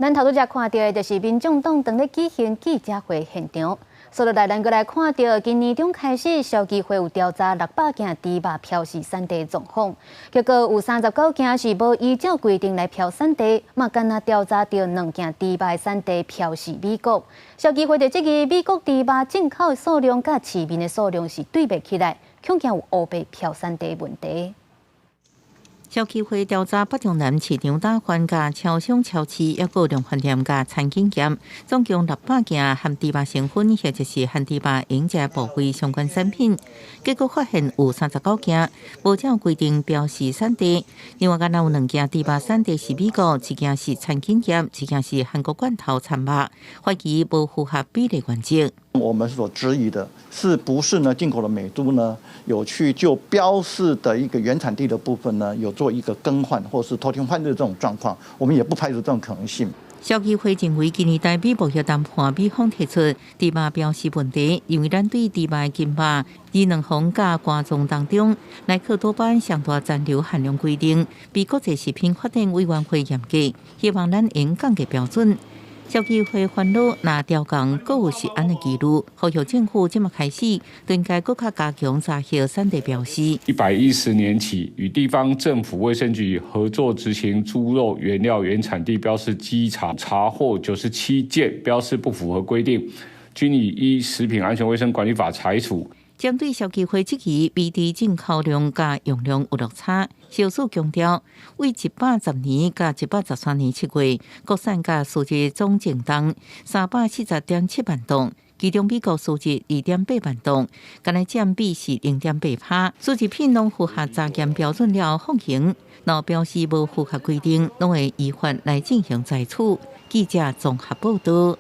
咱头拄则看到的就是民众党正咧举行记者会现场。所以咱过来看到，今年中开始，消基会有调查600件猪肉漂洗产地状况，结果有39件是无依照规定来漂产地，嘛干那调查到2件猪肉的产地漂洗美国。消基会就质疑美国猪肉进口的数量甲市面的数量是对袂起来，恐惊有乌白漂产地问题。消基会调查北中南市场打翻甲超商超市，抑个量贩店甲餐饮业，总共600件含猪肉成分或者是含猪肉用食部位相关产品，结果发现有39件无照规定标示产地。另外，敢有2件猪肉产地是美国，1件是餐饮业，1件是韩国罐头餐肉，怀疑无符合比例原则。我们所质疑的是不是呢？进口的美猪呢，有去就标示的一个原产地的部分呢，有做一个更换或是偷天换日这种状况，我们也不排除这种可能性。消基会认为，今年台美贸易谈判美方提出猪肉标示问题，因为咱对猪肉的金肉以两方甲肝脏当中，耐克多巴胺上大残留含量规定，比国际食品法典委员会严格，希望咱用降低标准。消基会烦恼，若调降阁有食安的记录，呼吁政府即马开始，应该更加加强查核产地标示。110年起，与地方政府卫生局合作执行猪肉原料原产地标示稽查，查获97件标示不符合规定，均已依食品安全卫生管理法裁处。针对消基会质疑美猪进口量甲用量有落差，消署强调，为110年甲113年7月，国产甲数字总净重370.7万吨，其中美国数字2.8万吨，敢若占比是0.8%。数字品拢符合查验标准了放行，若标示无符合规定，拢会依法来进行裁处。记者综合报道。